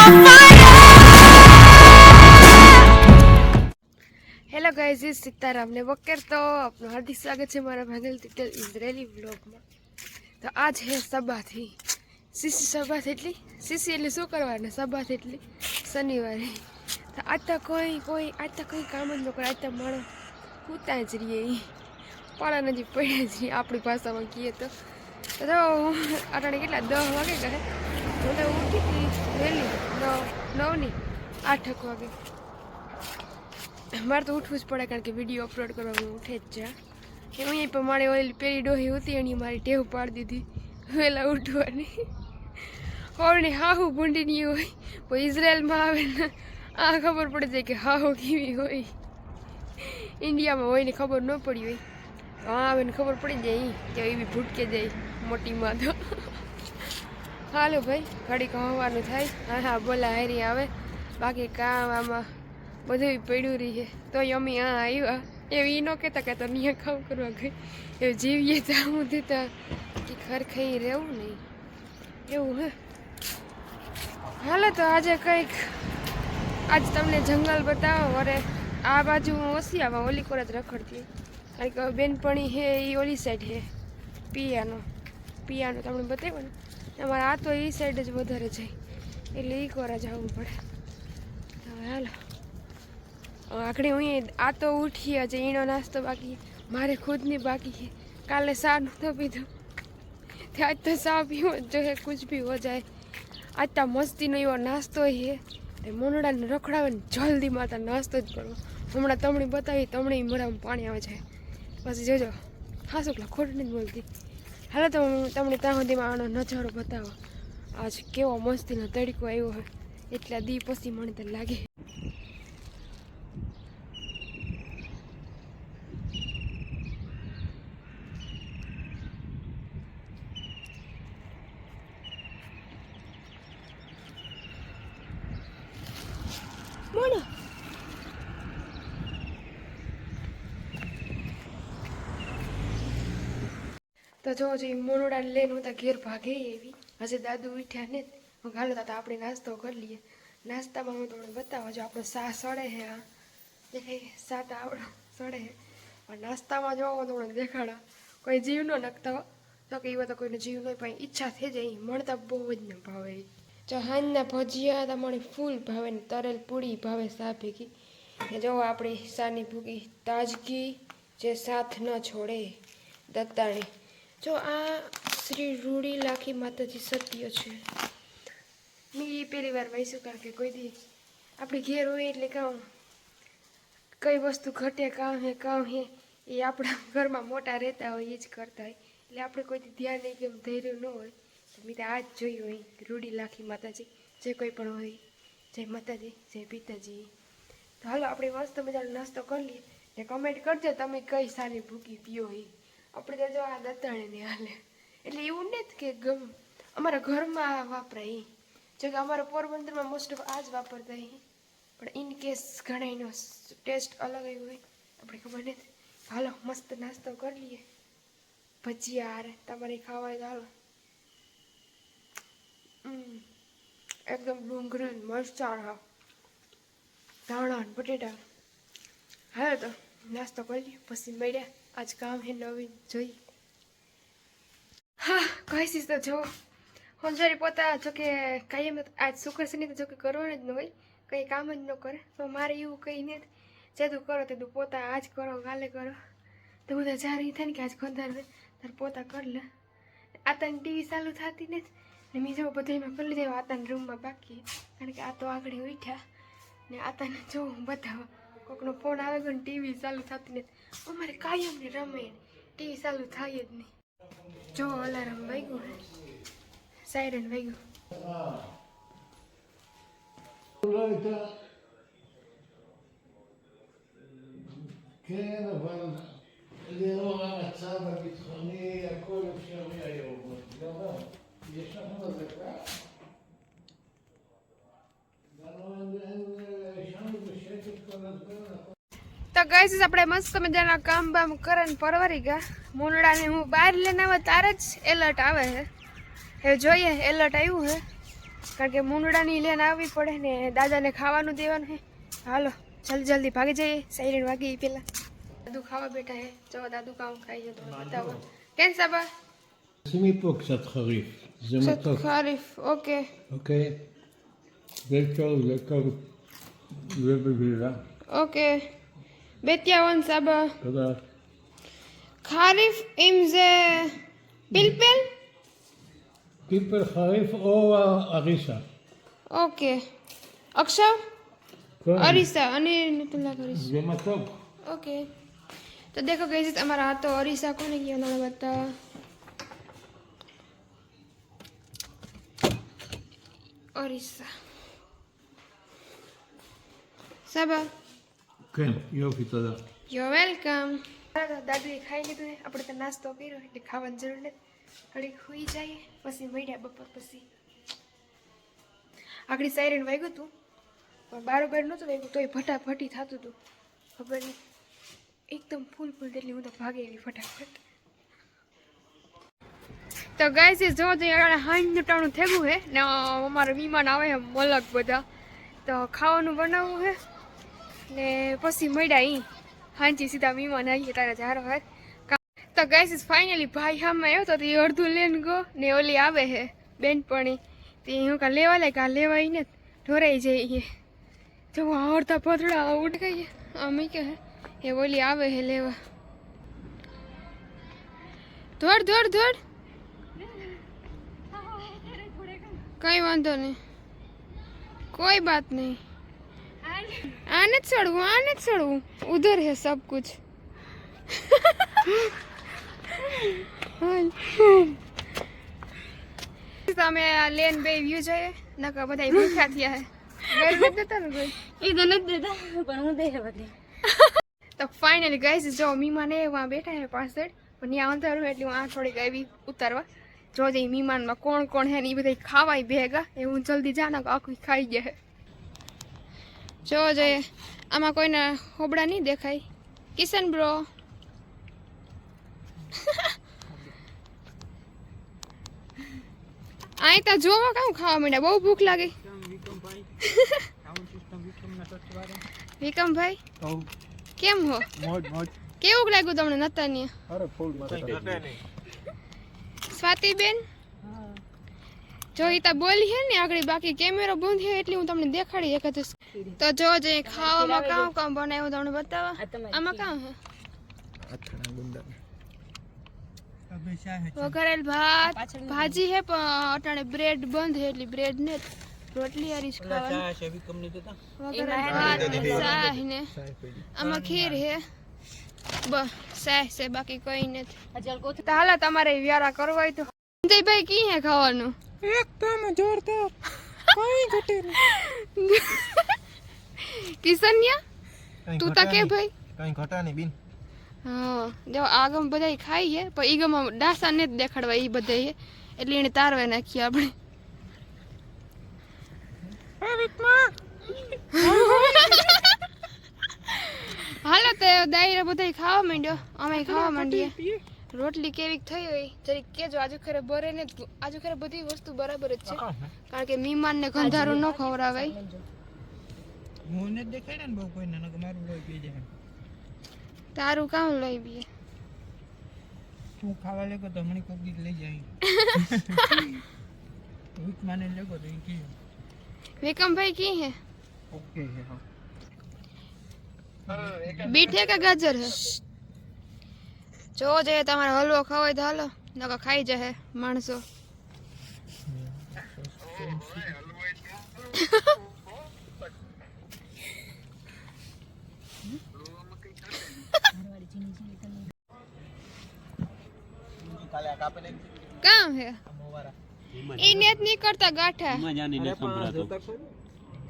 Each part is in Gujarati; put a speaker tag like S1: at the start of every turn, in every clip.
S1: हेलो गाइस, इस सीताराम ने बकर तो अपना हार्दिक स्वागत है हमारा भागल तितल इजरायली व्लॉग में। तो आज है सब्बात ही सीसी सब्बात एटली सीसी એટલે શું કરવાને સબ્બાત એટલે શનિવારે। તો આજ તો કોઈ કામ જ ન કરે, આજ તો માણો કૂતા જ રહીએ, પાળા નજીક પડ્યા જ રહીએ આપણી ભાષામાં કહીએ તો અટાણે કેટલા 10 વાગે કરે, હું તો ઉઠી હતી વહેલી 9 8 વાગે। મારે તો ઉઠવું જ પડે કારણ કે વિડીયો અપલોડ કરવામાં ઉઠે જ જા કે અહીં પણ મારે ઓલી પેલી ડોહી હતી એની મારી ટેવ પાડી દીધી વહેલા ઉઠવાની। હોવની હાહુ ભૂંડીની હોય પણ ઇઝરાયલમાં આવે ને આ ખબર પડી જાય કે હાહુ કેવી હોય। ઇન્ડિયામાં હોય ને ખબર ન પડી હોય, હા આવે ને ખબર પડી જાય કે એવી ભૂટકે જાય મોટીમાં તો। હાલો ભાઈ ઘડીક હોવાનું થાય, હા બોલા હારી આવે, બાકી કામ આમાં બધું પડ્યું રહી છે તો અમે આ આવ્યા એવી ન કહેતા કે તો નહીં કામ કરવા ગઈ એવું જીવીએ તો હું દેતા કે ઘર ખાઈ રહેવું નહીં એવું હે। હાલો તો આજે કંઈક આજ તમને જંગલ બતાવો। અરે આ બાજુ હું ઓછી આવા ઓલી કોર જ રખડતી કારણ કે બેનપણી છે એ ઓલી સાઈડ છે પિયાનો તમને બતાવ્યો ને, અમારે આ તો એ સાઈડ જ વધારે જાય એટલે એ કોરા જવું પડે। હવે હાલો આખડી હું આ તો ઉઠી આજે એનો નાસ્તો બાકી મારે ખુદની બાકી છે, કાલે સા નહોતો પીધો આજ તો સા પીવો જો હે કુછ ભી હો જાય। આજ તો મસ્તીનો એવો નાસ્તો છે તે મોનડાને રખડાવે ને જલ્દી માતા નાસ્તો જ કરવો। હમણાં તમણી બતાવી તમણી મોઢામાં પાણી આવે છે પછી જોજો હા શુક્લા ખોટું નથી બોલતી। હાલો તો હું તમને ત્યાં સુધીમાં આનો નજારો બતાવો આજ કેવો મસ્તીનો તડકો આવ્યો હોય એટલા દી પછી મને તો લાગે। તો જો મોનોડાને લઈને હું ત્યાં ઘેર ભાગે એવી હજી દાદુ ઉઠ્યા ને હું ગાલો તા આપણે નાસ્તો કરી લઈએ। નાસ્તામાં હું તમને બતાવો જો આપણો સા સડે છે, આ દેખાય સા તો આવડો સડે છે પણ નાસ્તામાં જોવો તમને દેખાડો કોઈ જીવ ન નખતા હો તો કે એવા તો કોઈને જીવ નહીં પણ ઈચ્છા થઈ જાય મળતા બહુ જ ન ભાવે। જો હાંજના ભજીયા તમારે ફૂલ ભાવે ને તરેલ પૂરી ભાવે સા ભેગી। જો આપણી સાની ભૂકી તાજગી જે સાથ ન છોડે દત્તાણી। જો આ શ્રી રૂડી લાખી માતાજી સત્ય છે, મેં એ પહેલી વાર વાંચ્યું કારણ કે કોઈ દી આપણે ઘેર હોય એટલે કામ કઈ વસ્તુ ઘટે કામ હે એ આપણા ઘરમાં મોટા રહેતા હોય એ જ કરતા હોય એટલે આપણે કોઈ દી ધ્યાન નહીં કે ધૈર્ય ન હોય તો મેં તો આ જ જોયું હોય રૂડી લાખી માતાજી જે કોઈ પણ હોય જય માતાજી જય પિતાજી। તો હાલો આપણે મસ્ત મજાનો નાસ્તો કરી લઈએ ને કમેન્ટ કરજો તમે કઈ સારી ભૂકી પીઓ એ આપણે તો જો આ દત્તાણે ને હાલે એટલે એવું નથી કે અમારા ઘરમાં વાપરાય જો કે અમારા પોરબંદરમાં મોસ્ટ ઓફ આ જ વાપરતા પણ ઇન કેસ ઘણા એનો ટેસ્ટ અલગ આવ્યો હોય આપણે ખબર નથી। હાલો મસ્ત નાસ્તો કરી લઈએ ભજીયા હારે તમારે ખાવા હોય તો હાલો એકદમ ડુંગળી મરચાં ધાણા બટેટા। હાલો તો નાસ્તો કરી લઈએ પછી મળ્યા આજ કામ હે નવીન જોઈ। હા કહીશ તો જો હું જરી પોતા જોકે કાયમ આજ શુક્ર શનિ તો જોકે કરવાનું જ ન હોય કંઈ કામ જ ન કરે તો મારે એવું કંઈ નથી જેતું કરો તેતું પોતા આજ કરો કાલે કરો તો હું તો જ્યારે એ થાય ને કે આજ ખોદાર તાર પોતા કરી લે। આતાની ટીવી ચાલુ થતી નથી ને મેં જો બધામાં કરી લીધા આતાના રૂમમાં બાકી કારણ કે આ તો આગળ ઉઠ્યા ને આતાને જો બતાવો કોઈકનો ફોન આવે ગયો ને ટીવી ચાલુ થતી નથી અમારે કાયમ ને રમાયણ ટીવી ચાલુ થાય જ નહીં। જો અલાર્મ વાગ્યું હે સાયરન વાગ્યું
S2: כן, אבל לאור המצב הביטחוני הכל אפשרי היום. יש לנו אזעקה? ישנו בשקט כל הזמן.
S1: તો ગાઈસ આપણે મસ્ત મજાના કામ બામ કરીને પરવારી ગયા। મોનડાને હું બહાર લઈને આવે તારે જ એલર્ટ આવે છે, હવે જોઈએ એલર્ટ આવ્યું છે કારણ કે મુંડળાની લઈને આવવી પડે ને દાદાને ખાવાનું દેવાનું છે. હાલો જલ્દી જલ્દી ભાગી જઈએ. સાયરન વાગી પેલા દાદુ ખાવા બેઠા હે. જો દાદુ કામ ખાઈ છે તો બતાવો. કેમ સાબા?
S2: שימי פה קצת חריף, זה
S1: קצת
S2: מתוק.
S1: חריף, אוקיי.
S2: אוקיי? זה טוב, זה טוב. זה בגלילה.
S1: אוקיי. בתיאבון סבא.
S2: תודה.
S1: חריף אם זה פלפל?
S2: פלפל חריף או אריסה.
S1: אוקיי. עכשיו?
S2: כן.
S1: અરીસા અને પેલા કરીશ.
S2: זה מתוק.
S1: ઓકે તો દેખો ગઈ અમારા હાથો અરીસા કોને ગયા ના બતા અરીસા સાબા.
S2: כן, יופי, תודה.
S1: You welcome. દાદુએ ખાઈ લીધું છે. આપણે તો નાસ્તો કર્યો એટલે ખાવાની જરૂર નથી. ઘડીક સુઈ જઈએ પછી મળ્યા બપોર પછી. આગળ સાયરન વાગ્યું હતું પણ બારોબાર નહોતું વાગ્યું તોય ફટાફટી થતું હતું. ખબર નહીં એકદમ ફૂલ એટલે હું તો ભાગે એવી ફટાફટ. તો ગાઈસ જો તો હાંજનું ટાણું થેગું છે ને અમારા મહેમાન આવે છે મલક બધા. તો ખાવાનું બનાવવું છે ને પછી મળ્યા અહીં હાંજી સીધા મહેમાન આવીએ તારા જારો હાર. તો ગાઈસ ફાઇનલી ભાઈ સામે આવ્યો તો એ અડધું લઈને ગયો ને ઓલી આવે છે બેનપણી તે હું કાં લેવા લાય કાં લેવાય ને ઢોરાઈ જઈએ. જો અડધા પતળા ઉઠ ગઈ અમે કે એ ઓલી આવે હે લેવા. દોડ દોડ દોડ. કઈ વાંધો નહીં કોઈ બાત નહીં. આને જ ચડવું આને જ ચડવું ઉધર હે સબ કુછ. તમે લેન બે વ્યૂ જોઈએ નકા બધા ભૂખ્યા થયા હે. ગેર નથી દેતા ને કોઈ
S3: એ તો નથી દેતા પણ હું દે બધી.
S1: તો ફાઇનલી ગાઈસ જો મીમાન એ વहाँ બેઠા હે પાછળ પણ ત્યાં અંધારું એટલે હું આ થોડીક આવી ઉતારવા જો જે મીમાનમાં કોણ કોણ હે ને એ બધા ખાવાય ભેગા એ હું જલ્દી જાના આખું ખાઈ ગયા. જો જોઈએ આમાં કોઈના હોબડા નહીં દેખાય. કિશન બ્રો આય તા જોવા કામ ખાવા માંડ્યા બહુ ભૂખ લાગી. વિકમભાઈ કેમ હો? કેવું લાગ્યું તમને નતાની? સ્વાતિબેન જો ઈ તા બોલી હે ને આગળ બાકી કેમેરો બંધ છે એટલે હું તમને દેખાડી એક તો જો જે ખાવામાં કામ કામ બનાવ્યું તમને બતાવવા. આમાં કામ હે વઘારેલ ભાત ભાજી હે પણ અટાણે બ્રેડ બંધ હે એટલે બ્રેડ ને રોટલી હારી જ ખાવાની. વઘારેલ ભાત ને શાહ ને આમાં ખીર હે બસ શાહ છે બાકી કઈ નથી. તો હાલો તમારે વ્યારા કરવા હોય તો સંજયભાઈ કી હે ખાવાનું એકદમ જોરદાર કોઈ ઘટે નહીં. કિશન્યા તું તા કે ભાઈ
S4: કઈ ઘટા નહીં બીન.
S1: હા જો આગમ બધા ખાઈ હે પણ ઈ ગમ ડાસા ને જ દેખાડવા ઈ બધા હે એટલે એને તારવા નાખી આપણે. હાલો તો દાયરા બધા ખાવા માંડ્યો અમે ખાવા માંડીએ. રોટલી કેવી થઈ હોય જરીક કેજો. આજુ ખરે બરે ને આજુ ખરે બધી વસ્તુ બરાબર જ છે કારણ કે મહેમાન ને ગંધારું ન ખવડાવાય.
S4: હું ને દેખાડે ને બહુ કોઈને નકર મારું લોહી પી જાય.
S1: તારું કામ લઈ બીએ
S4: તું ખાવા લેગો તો મને કોક દી લઈ જાય. વીક માને લેગો તો ઈ કે
S1: વિકમભાઈ કી હે
S4: ઓકે હે હા.
S1: બીટ હે કે ગાજર હે? જો જે તમારે હલવો ખાવો હોય તો હાલો નકર ખાઈ જશે માણસો. કામ હે એ નેત નહીં કરતા ગાંઠા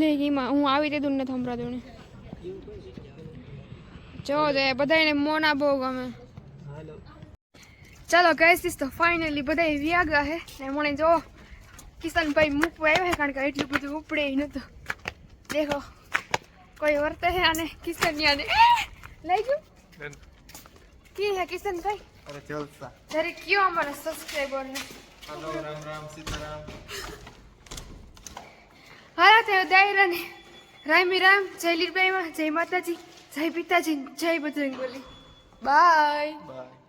S1: લે એમાં હું આવી તે દુને થંભરા દુને જો જે બધાને મોના બહુ ગમે. ચાલો ગાઈસ તો ફાઇનલી બધા વ્યાગા હે ને મને જો કિશનભાઈ મૂકવા આવ્યા હે કારણ કે એટલું બધું ઉપડે નતું. દેખો કોઈ વર્તે હે આને કિશનિયાને લઈ ગયું કી હે કિશનભાઈ?
S4: અરે જલસા.
S1: જરી કયો અમારા સબસ્ક્રાઇબર ને
S4: હેલો રામ રામ સીતારામ.
S1: થયો દાયરાને રામી રામ જય લીરબાઈમાં જય માતાજી જય પિતાજી જય બજરંગ બલી બાય
S4: બાય